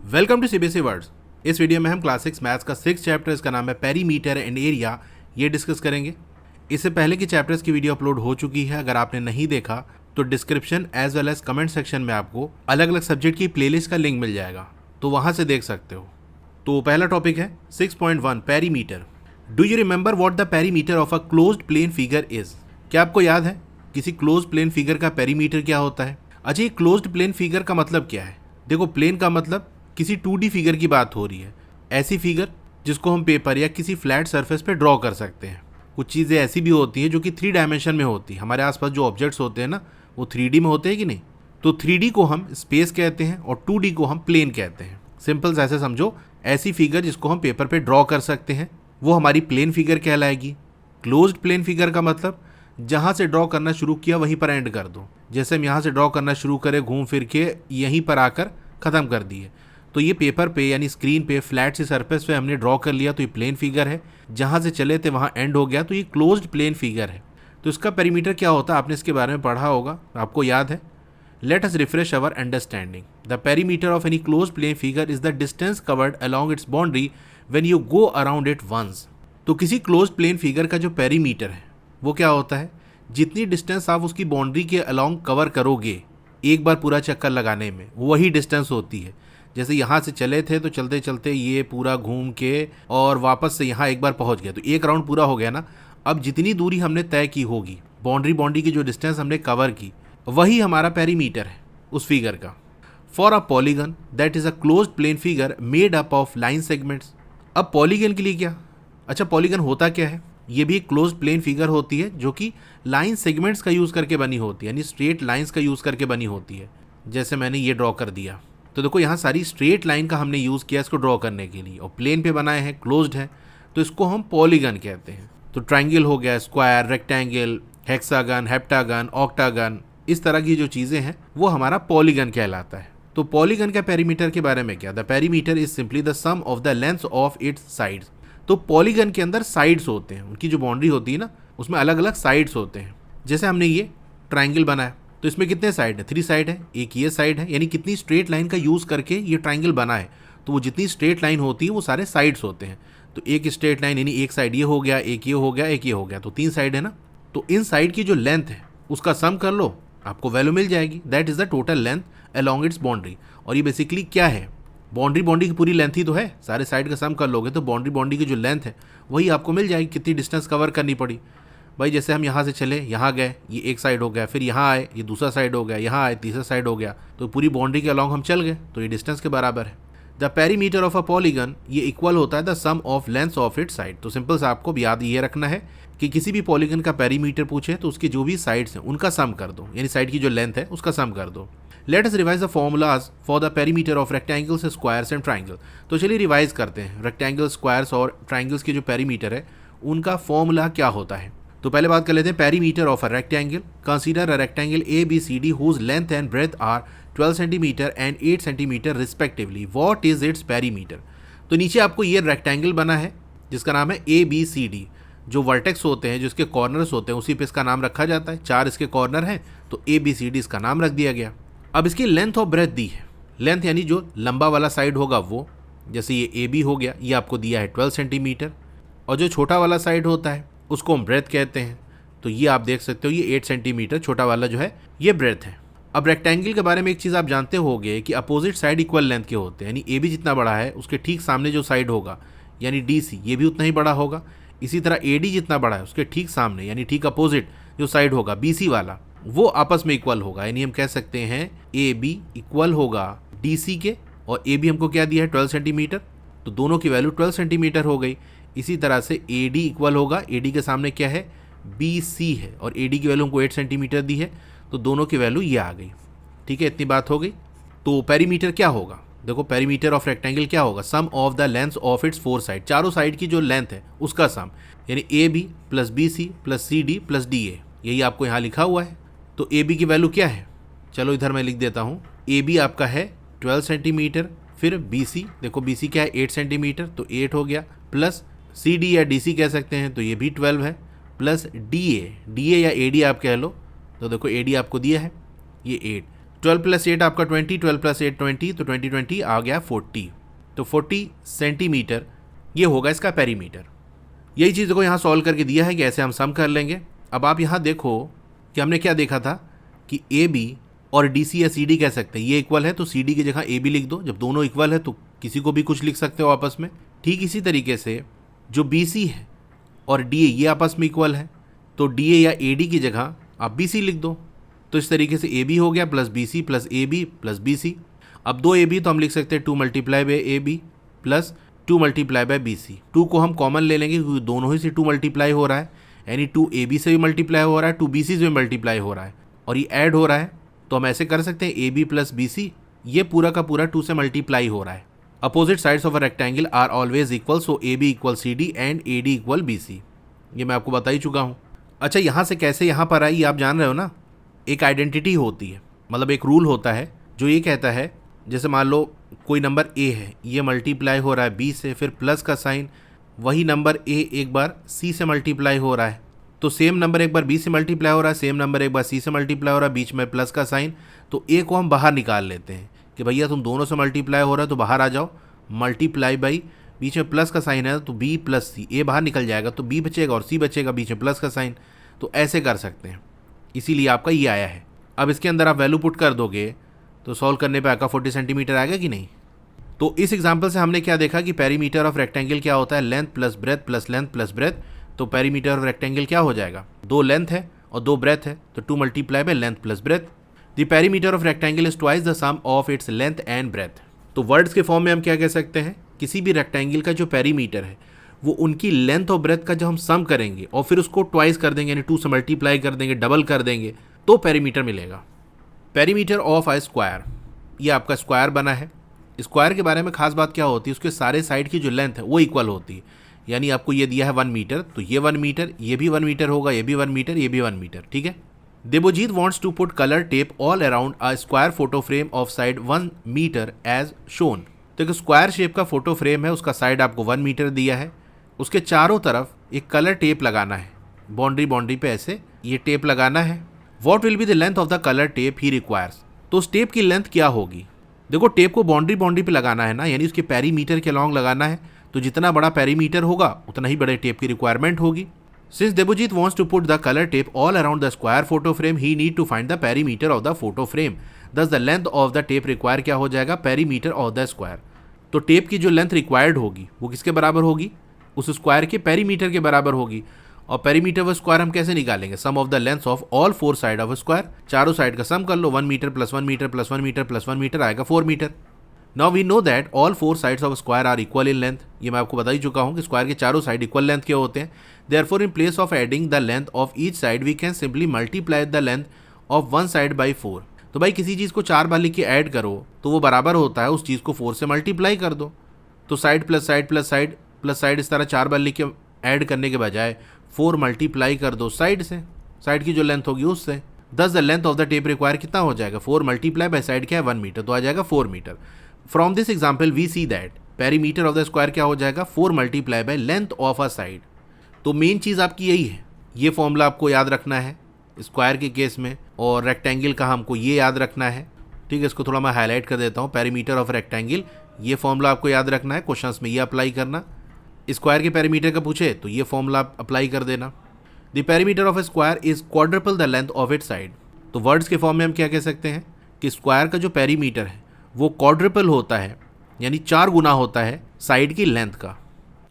Welcome to CBSE words. इस video में हम क्लास 6 मैथ्स का 6 चैप्टर, इसका नाम है पेरीमीटर एंड एरिया, ये डिस्कस करेंगे। इससे पहले की चैप्टर्स की वीडियो अपलोड हो चुकी है। अगर आपने नहीं देखा तो description as well as comment section में आपको अलग अलग सब्जेक्ट की प्लेलिस्ट का लिंक मिल जाएगा, तो वहाँ से देख सकते हो। तो पहला टॉपिक है 6.1 perimeter. Do you remember what the perimeter of a closed plane figure is? क्या आपको याद है किसी क्लोज्ड प्लेन फिगर का पेरीमीटर क्या होता है? अच्छा, ये क्लोज्ड प्लेन फिगर का मतलब क्या है? देखो, प्लेन का मतलब किसी 2D फिगर की बात हो रही है, ऐसी फिगर जिसको हम पेपर या किसी फ्लैट सरफेस पे ड्रॉ कर सकते हैं। कुछ चीज़ें ऐसी भी होती हैं जो कि 3 डायमेंशन में होती है। हमारे आसपास जो ऑब्जेक्ट्स होते हैं ना, वो 3D में होते हैं कि नहीं? तो 3D को हम स्पेस कहते हैं और 2D को हम प्लेन कहते हैं। सिंपल ऐसे समझो, ऐसी फिगर जिसको हम पेपर पे ड्रॉ कर सकते हैं वो हमारी प्लेन फिगर कहलाएगी। क्लोज्ड प्लेन फिगर का मतलब जहाँ से ड्रॉ करना शुरू किया वहीं पर एंड कर दो। जैसे हम यहाँ से ड्रॉ करना शुरू करें, घूम फिर के यहीं पर आकर ख़त्म कर दिए, तो ये पेपर पे यानी स्क्रीन पे फ्लैट सी सरफेस पे हमने ड्रॉ कर लिया, तो ये प्लेन फिगर है। जहाँ से चले थे वहाँ एंड हो गया, तो ये क्लोज्ड प्लेन फिगर है। तो इसका पेरीमीटर क्या होता है, आपने इसके बारे में पढ़ा होगा, आपको याद है। Let us refresh our understanding. The perimeter of any closed plane figure is the distance covered along its boundary when you go around it once. तो किसी क्लोज्ड प्लेन फिगर का जो पेरीमीटर है वो क्या होता है? जितनी डिस्टेंस आप उसकी बाउंड्री के अलॉन्ग कवर करोगे एक बार पूरा चक्कर लगाने में, वही डिस्टेंस होती है। जैसे यहाँ से चले थे तो चलते चलते ये पूरा घूम के और वापस से यहाँ एक बार पहुँच गया, तो एक राउंड पूरा हो गया ना। अब जितनी दूरी हमने तय की होगी, बाउंड्री की जो डिस्टेंस हमने कवर की, वही हमारा पेरीमीटर है उस फिगर का। For a polygon that is a closed plane figure made up of line segments. अब पॉलीगन के लिए क्या? अच्छा, पॉलीगन होता क्या है? ये भी एक क्लोज्ड प्लेन फिगर होती है जो कि लाइन सेगमेंट्स का यूज़ करके बनी होती है, यानी स्ट्रेट लाइंस का यूज़ करके बनी होती है। जैसे मैंने ये ड्रॉ कर दिया, तो देखो यहाँ सारी स्ट्रेट लाइन का हमने यूज़ किया इसको ड्रॉ करने के लिए, और प्लेन पे बनाए हैं, क्लोज्ड है, तो इसको हम पॉलीगन कहते हैं। तो ट्रायंगल हो गया, square, rectangle, hexagon, heptagon, octagon, इस तरह की जो चीज़ें हैं वो हमारा पॉलीगन कहलाता है। तो पॉलीगन का पेरीमीटर के बारे में क्या? The perimeter is simply the sum of the length of its sides. तो पॉलीगन के अंदर साइड्स होते हैं, उनकी जो बाउंड्री होती है ना, उसमें अलग अलग साइड्स होते हैं। जैसे हमने ये ट्रायंगल बनाया, तो इसमें कितने साइड है? 3 साइड है। एक ये साइड है, यानी कितनी स्ट्रेट लाइन का यूज़ करके ये ट्रायंगल बना है, तो वो जितनी स्ट्रेट लाइन होती है वो सारे साइड्स होते हैं। तो एक स्ट्रेट लाइन यानी एक साइड ये हो गया, एक ये हो गया, एक ये हो गया, तो 3 साइड है ना। तो इन साइड की जो लेंथ है उसका सम कर लो, आपको वैल्यू मिल जाएगी। That is the total length along its boundary. और ये बेसिकली क्या है? बाउंड्री की पूरी लेंथ ही तो है, सारे साइड का सम कर लोगे तो बाउंड्री की जो लेंथ है वही आपको मिल जाएगी, कितनी डिस्टेंस कवर करनी पड़ी। भाई जैसे हम यहाँ से चले, यहाँ गए, ये एक साइड हो गया, फिर यहाँ आए, ये दूसरा साइड हो गया, यहाँ आए, तीसरा साइड हो गया, तो पूरी बाउंड्री के अलॉन्ग हम चल गए, तो ये डिस्टेंस के बराबर है। The perimeter of a polygon, ये इक्वल होता है the sum of lengths of its side. तो सिंपल सा आपको याद ये रखना है कि किसी भी पॉलीगन का पेरीमीटर पूछे तो उसकी जो भी साइड्स हैं उनका सम कर दो, यानी साइड की जो लेंथ है उसका सम कर दो। Let us revise the formulas for the perimeter of rectangles, squares and triangle. तो चलिए रिवाइज करते हैं, रेक्टेंगल, स्क्वायर्स और ट्राइंगल्स के जो पेरीमीटर है उनका फॉर्मूला क्या होता है। तो पहले बात कर लेते हैं perimeter of a rectangle. Consider a rectangle ABCD whose length and breadth are 12 centimetre and 8 centimetre respectively. What is its perimeter? तो नीचे आपको ये रेक्टेंगल बना है जिसका नाम है ABCD। जो वर्टेक्स होते हैं, जो इसके कॉर्नर्स होते हैं, उसी पे इसका नाम रखा जाता है। 4 इसके कॉर्नर हैं, तो ABCD इसका नाम रख दिया गया। अब इसकी लेंथ और ब्रेथ दी है। लेंथ यानी जो लंबा वाला साइड होगा वो, जैसे ये AB हो गया, ये आपको दिया है 12 सेंटीमीटर, और जो छोटा वाला साइड होता है उसको हम ब्रेथ कहते हैं। तो ये आप देख सकते हो, ये 8 सेंटीमीटर छोटा वाला जो है ये ब्रेथ है। अब रेक्टेंगल के बारे में एक चीज़ आप जानते होंगे कि अपोजिट साइड इक्वल लेंथ के होते हैं, यानी AB जितना बड़ा है उसके ठीक सामने जो साइड होगा यानी DC, ये भी उतना ही बड़ा होगा। इसी तरह AD जितना बड़ा है उसके ठीक सामने यानी ठीक अपोजिट जो साइड होगा BC वाला, वो आपस में इक्वल होगा। यानी हम कह सकते हैं AB इक्वल होगा DC के, और AB हमको क्या दिया है 12 सेंटीमीटर, तो दोनों की वैल्यू 12 सेंटीमीटर हो गई। इसी तरह से AD इक्वल होगा, AD के सामने क्या है BC है, और AD की वैल्यू हमको 8 सेंटीमीटर दी है, तो दोनों की वैल्यू ये आ गई। ठीक है, इतनी बात हो गई। तो पेरीमीटर क्या होगा? देखो, पेरीमीटर ऑफ रेक्टेंगल क्या होगा? Sum of the length of its 4 side, चारों साइड की जो लेंथ है उसका सम, यानी AB plus BC plus CD plus DA, यही आपको यहाँ लिखा हुआ है। तो AB की वैल्यू क्या है? चलो इधर मैं लिख देता हूँ। AB आपका है 12 सेंटीमीटर, फिर BC, देखो BC क्या है 8 सेंटीमीटर, तो 8 हो गया, प्लस CD या DC कह सकते हैं, तो ये भी 12 है, प्लस DA या AD आप कह लो, तो देखो AD आपको दिया है ये 8, 12 प्लस 8 आपका 20, 12 प्लस 8 20, तो 20 आ गया 40, तो 40 सेंटीमीटर ये होगा इसका पेरीमीटर। यही चीज़ को यहाँ सॉल्व करके दिया है कि ऐसे हम सम कर लेंगे। अब आप यहाँ देखो कि हमने क्या देखा था कि ए बी और डी सी या सी डी कह सकते हैं, ये इक्वल है तो सी डी की जगह ए बी लिख दो। जब दोनों इक्वल है तो किसी को भी कुछ लिख सकते हो आपस में। ठीक इसी तरीके से जो बी सी है और डी ए ये आपस में इक्वल है, तो डी ए या ए डी की जगह आप बी सी लिख दो। तो इस तरीके से ए बी हो गया plus b c plus a b plus b c. अब दो ए बी तो हम लिख सकते हैं 2 multiply by a b plus 2 multiply by b c. 2 को हम कॉमन ले लेंगे क्योंकि दोनों ही से 2 मल्टीप्लाई हो रहा है, यानी 2 ए बी से भी मल्टीप्लाई हो रहा है, 2 बी सी से भी मल्टीप्लाई हो रहा है और ये ऐड हो रहा है। तो हम ऐसे कर सकते हैं a b plus b c, ये पूरा का पूरा 2 से मल्टीप्लाई हो रहा है। Opposite sides of a rectangle are always equal, so a b equal c d and a d equal b c. ये मैं आपको बता ही चुका हूँ। अच्छा, यहाँ से कैसे यहाँ पर आई आप जान रहे हो ना। एक आइडेंटिटी होती है, मतलब एक रूल होता है जो ये कहता है, जैसे मान लो कोई नंबर ए है, ये मल्टीप्लाई हो रहा है बी से, फिर प्लस का साइन, वही नंबर ए एक बार सी से मल्टीप्लाई हो रहा है, तो सेम नंबर एक बार बी से मल्टीप्लाई हो रहा है, सेम नंबर एक बार सी से मल्टीप्लाई हो रहा है, बीच में प्लस का साइन, तो ए को हम बाहर निकाल लेते हैं कि भैया तुम दोनों से मल्टीप्लाई हो रहा है तो बाहर आ जाओ, मल्टीप्लाई बाई बीच में प्लस का साइन है तो बी प्लस सी, ए बाहर निकल जाएगा तो बी बचेगा और सी बचेगा, बीच में प्लस का साइन। तो ऐसे कर सकते हैं, इसीलिए आपका ये आया है। अब इसके अंदर आप वैल्यू पुट कर दोगे तो सॉल्व करने पे आपका 40 सेंटीमीटर आएगा कि नहीं। तो इस एग्जांपल से हमने क्या देखा कि पेरीमीटर ऑफ रेक्टेंगल क्या होता है, length plus breath plus length plus breath. तो पेरीमीटर ऑफ रेक्टेंगल क्या हो जाएगा, 2 लेंथ है और 2 ब्रेथ है, तो 2 multiply by length plus breadth. The perimeter of rectangle is twice the sum of its length and breadth. तो वर्ड्स के फॉर्म में हम क्या कह सकते हैं, किसी भी रेक्टेंगल का जो पेरीमीटर है वो उनकी लेंथ और ब्रेथ का जब हम सम करेंगे और फिर उसको ट्वाइस कर देंगे, यानी 2 से मल्टीप्लाई कर देंगे, डबल कर देंगे, तो पेरीमीटर मिलेगा। पेरीमीटर ऑफ अ स्क्वायर, ये आपका स्क्वायर बना है। स्क्वायर के बारे में खास बात क्या होती है, उसके सारे साइड की जो लेंथ है वो इक्वल होती है। यानी आपको ये दिया है 1 मीटर, तो ये 1 मीटर, ये भी 1 मीटर होगा, ये भी 1 मीटर, ये भी 1 मीटर, ठीक है। Devjit wants to put colour tape all around a square photo frame of side 1 metre as shown. तो एक स्क्वायर शेप का फोटो फ्रेम है, उसका साइड आपको 1 मीटर दिया है, उसके चारों तरफ एक कलर टेप लगाना है, बाउंड्री पे ऐसे ये टेप लगाना है। What will be the length of the colour tape he requires. तो उस टेप की लेंथ क्या होगी, देखो टेप को बाउंड्री पे लगाना है ना, यानी उसके पेरीमीटर के अलॉन्ग लगाना है, तो जितना बड़ा पेरीमीटर होगा उतना ही बड़े टेप की रिक्वायरमेंट होगी। Since Devjit wants to put the colour tape all around the square photo frame, he need to find the perimeter of the photo frame. Thus the length of the tape require क्या हो जाएगा, perimeter of the square. तो tape की जो length required होगी वो किसके बराबर होगी, उस स्क्वायर के पेरीमीटर के बराबर होगी। और पेरीमीटर ऑफ स्क्वायर हम कैसे निकालेंगे, sum of the length of all 4 side of square, चारों साइड का सम कर लो, 1 metre plus 1 metre plus 1 metre plus 1 metre आएगा 4 metre. Now we know that all 4 sides of square are equal in length. ये मैं आपको बता ही चुका हूँ कि स्क्वायर के चारों साइड इक्वल लेंथ के होते हैं। Therefore in place of adding the length of each side we can simply multiply the length of 1 side by 4। तो भाई किसी चीज़ को 4 बार लिख के ऐड करो तो वो बराबर होता है उस चीज़ को 4 से मल्टीप्लाई कर दो। तो side plus side plus side plus side, इस तरह 4 बार लिख के ऐड करने के बजाय 4 मल्टीप्लाई कर दो साइड से, साइड की जो लेंथ होगी उससे। दस the length of the tape require कितना हो जाएगा, 4 मल्टीप्लाई बाय साइड क्या है 1 मीटर, तो आ जाएगा 4 metre. From this example we see that perimeter of the square क्या हो जाएगा, 4 multiply by length of a side. तो मेन चीज़ आपकी यही है, ये फॉर्मूला आपको याद रखना है स्क्वायर के केस में, और रेक्टेंगल का हमको ये याद रखना है, ठीक है। इसको थोड़ा मैं हाईलाइट कर देता हूँ, पेरीमीटर ऑफ रेक्टेंगल, ये फॉर्मूला आपको याद रखना है, क्वेश्चंस में ये अप्लाई करना। स्क्वायर के पेरीमीटर का पूछे तो ये फॉर्मूला अप्लाई कर देना। The perimeter of A square is quadruple the length of it side. तो वर्ड्स के फॉर्म में हम क्या कह सकते हैं कि स्क्वायर का जो पेरीमीटर है वो क्वाड्रपल होता है, यानी 4 गुना होता है साइड की लेंथ का।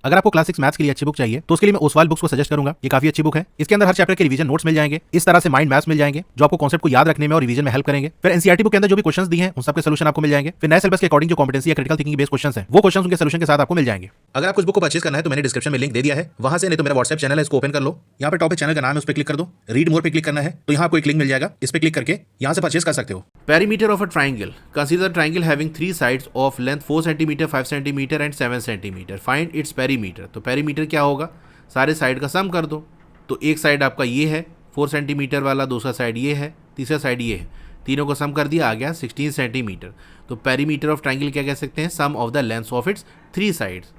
अगर आपको क्लास 6 मैथ्स के लिए अच्छी बुक चाहिए तो उसके लिए मैं ओसवाल बुक्स को सजेस्ट करूंगा। ये काफी अच्छी बुक है, इसके अंदर हर चैप्टर के रिवीजन नोट्स मिल जाएंगे, इस तरह से माइंड मैप्स मिल जाएंगे जो आपको कॉन्सेप्ट को याद रखने में और रिवीजन में हेल्प करेंगे। फिर एनसीईआरटी बुक के अंदर जो भी क्वेश्चंस दिए हैं उन सबके सॉल्यूशन आपको मिल जाएंगे। फिर नए सिलेबस के अकॉर्डिंग जो कॉम्पिटेंसी या क्रिटिकल थिंकिंग बेस्ड क्वेश्चंस हैं वो क्वेश्चंस उनके सॉल्यूशन के साथ आपको मिल जाएंगे। अगर आपको इस बुक को परचेज करना है तो मैंने डिस्क्रिप्शन में लिंक दे दिया है, वहां से, नहीं तो मेरा व्हाट्सएप चैनल है, इसको ओपन कर लो। यहाँ पे टॉप पे चैनल का नाम है, उस पर क्लिक कर दो। रीड मोर पे क्लिक करना है तो यहाँ आपको एक लिंक मिल जाएगा, इस पे क्लिक करके यहाँ से परचेज कर सकते हो। Perimeter of a triangle, consider triangle having 3 sides of length 4 centimetre 5 centimetre and 7 centimetre, find its perimeter. तो पेरीमीटर क्या होगा, सारे साइड का सम कर दो। तो एक साइड आपका ये है 4 सेंटीमीटर वाला, दूसरा साइड ये है, तीसरा साइड ये है, तीनों को सम कर दिया, आ गया 16 सेंटीमीटर। तो पेरीमीटर ऑफ ट्राइंगल क्या कह सकते हैं, sum of the lengths of its 3 sides.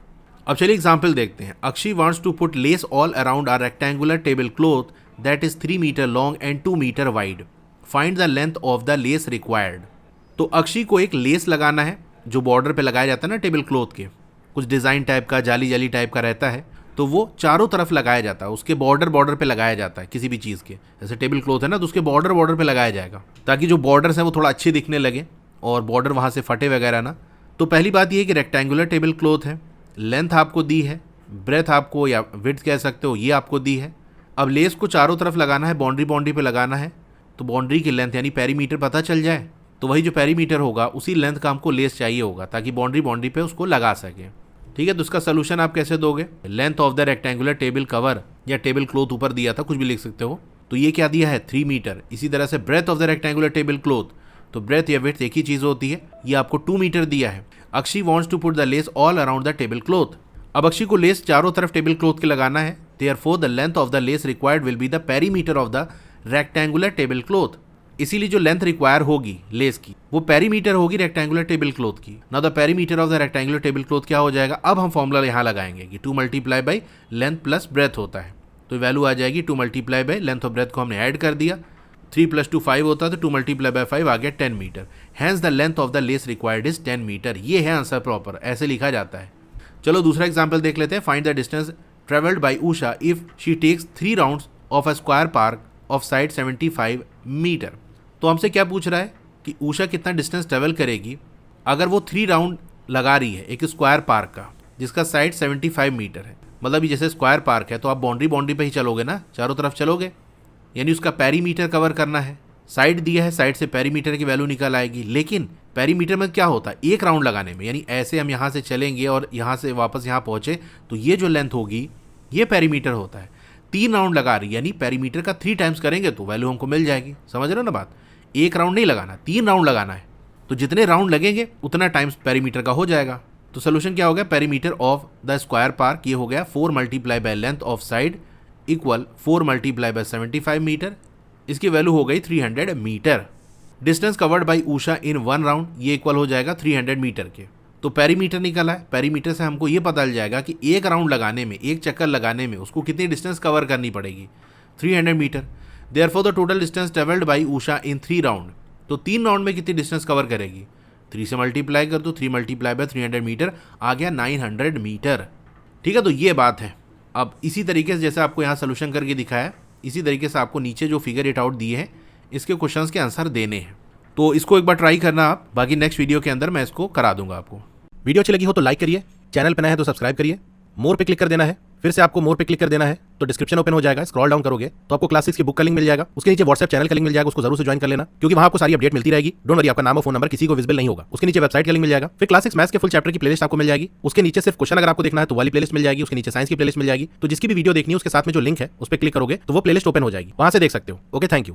अब चलिए एग्जांपल देखते हैं। Akshi wants to put lace all around a rectangular table cloth that is 3 metre long and 2 metre wide. Find the length of the lace required. तो अक्षी को एक less लगाना है जो बॉर्डर पे लगाया जाता है ना टेबल क्लॉथ के, कुछ डिज़ाइन टाइप का, जाली जाली टाइप का रहता है, तो वो चारों तरफ लगाया जाता है, उसके बॉर्डर पे लगाया जाता है किसी भी चीज़ के। जैसे टेबल क्लॉथ है ना, तो उसके बॉर्डर पे लगाया जाएगा ताकि जो बॉर्डर्स हैं वो थोड़ा अच्छे दिखने लगे और बॉर्डर वहाँ से फटे वगैरह ना। तो पहली बात ये है कि रेक्टेंगुलर टेबल क्लॉथ है, लेंथ आपको दी है, ब्रेथ आपको या विड्थ कह सकते हो ये आपको दी है। अब लेस को चारों तरफ लगाना है, बाउंड्री पे लगाना है, तो बाउंड्री की लेंथ यानी पेरीमीटर पता चल जाए, तो वही जो पेरीमीटर होगा उसी लेंथ का हमको लेस चाहिए होगा ताकि बाउंड्री पे उसको लगा सके। ठीक है, तो इसका सोल्यूशन आप कैसे दोगे? Length of the rectangular table cover या टेबल क्लॉथ ऊपर दिया था, कुछ भी लिख सकते हो, तो ये क्या दिया है 3 मीटर। इसी तरह से breadth of the rectangular table cloth, तो ब्रेथ या विड्थ एक ही चीज़ होती है, ये आपको 2 मीटर दिया है। Akshi wants to put the lace all around the table cloth. अब अक्षी को लेस चारों तरफ टेबल क्लॉथ के लगाना है, therefore the length of the lace required will be the perimeter of the rectangular table cloth. इसीलिए जो लेंथ रिक्वायर होगी लेस की वो पेरीमीटर होगी रेक्टेंगुलर टेबल क्लॉथ की। Now the perimeter of the rectangular table cloth क्या हो जाएगा? अब हम फॉर्मूला यहाँ लगाएंगे कि 2 multiply by length plus breath होता है, तो वैल्यू आ जाएगी 2 मल्टीप्लाई बाई लेंथ और ब्रेथ को हमने ऐड कर दिया, 3 + 2 5 होता है, तो 2 मल्टीप्लाई बाई 5 आ गया 10 metre. Hence the length of the lace required is 10 metre. ये है आंसर प्रॉपर, ऐसे लिखा जाता है। चलो दूसरा एग्जाम्पल देख लेते हैं। Find the distance travelled by Usha if she takes 3 rounds of a square park of side 75 metre. तो हमसे क्या पूछ रहा है कि उषा कितना डिस्टेंस ट्रेवल करेगी अगर वो 3 राउंड लगा रही है एक स्क्वायर पार्क का जिसका साइड 75 मीटर है। मतलब जैसे स्क्वायर पार्क है तो आप बाउंड्री पे ही चलोगे ना, चारों तरफ चलोगे, यानी उसका पेरीमीटर कवर करना है। साइड दिया है, साइड से पेरीमीटर की वैल्यू निकल आएगी। लेकिन पेरीमीटर में क्या होता है, एक राउंड लगाने में, यानी ऐसे हम यहाँ से चलेंगे और यहाँ से वापस यहाँ पहुँचे तो ये जो लेंथ होगी ये पेरीमीटर होता है। 3 राउंड लगा रही यानी पेरीमीटर का 3 टाइम्स करेंगे तो वैल्यू हमको मिल जाएगी। समझ रहे हो ना बात? एक राउंड नहीं लगाना, 3 राउंड लगाना है, तो जितने राउंड लगेंगे उतना टाइम्स पेरीमीटर का हो जाएगा। तो सोल्यूशन क्या हो गया? Perimeter of the square park ये हो गया 4 multiply by length of side equal 4 multiply by 75 metre. इसकी वैल्यू हो गई 300 metre. Distance covered by Usha in 1 round ये इक्वल हो जाएगा 300 मीटर के। तो पेरीमीटर निकला है, पेरीमीटर से हमको ये पता चल जाएगा कि एक राउंड लगाने में, एक चक्कर लगाने में उसको कितनी डिस्टेंस कवर करनी पड़ेगी, 300 metre. Therefore the total distance travelled by Usha in 3 round, तो 3 राउंड में कितनी डिस्टेंस कवर करेगी? 3 से मल्टीप्लाई कर दो, 3 मल्टीप्लाई बाय 300 मीटर आ गया 900 मीटर। ठीक है, तो ये बात है। अब इसी तरीके से जैसे आपको यहाँ सोल्यूशन करके दिखाया, इसी तरीके से आपको नीचे जो फिगर इट आउट दिए हैं इसके क्वेश्चंस के आंसर देने हैं। तो इसको एक बार ट्राई करना आप, बाकी नेक्स्ट वीडियो के अंदर मैं इसको करा दूंगा आपको। वीडियो अच्छी लगी हो तो लाइक करिए, चैनल पर नए हैं तो सब्सक्राइब करिए, मोर पे क्लिक कर देना है। फिर से आपको मोर पे क्लिक कर देना है तो डिस्क्रिप्शन ओपन हो जाएगा, स्क्रॉल डाउन करोगे तो आपको क्लास 6 की बुक का लिंक मिल जाएगा, उसके नीचे व्हाट्सएप चैनल का लिंक मिल जाएगा, उसको जरूर से ज्वाइन कर लेना क्योंकि वहां आपको सारी अपडेट मिलती रहेगी। डोंट वरी, आपका नाम और फोन नंबर किसी को विजिबल नहीं होगा। उसके नीचे वेबसाइट का लिंक मिल जाएगा, फिर क्लास 6 मैथ्स के फुल चैप्टर की प्लेलिस्ट आपको मिल जाएगी, उसके नीचे सिर्फ क्वेश्चन अगर आपको देखना है तो वाली प्लेलिस्ट मिल जाएगी, उसके नीचे साइंस की प्लेलिस्ट मिल जाएगी। तो जिसकी भी वीडियो देखनी है उसके साथ में जो लिंक है उस पर क्लिक करोगे तो वो प्लेलिस्ट ओपन हो जाएगी, वहां से देख सकते हो। Okay, thank you.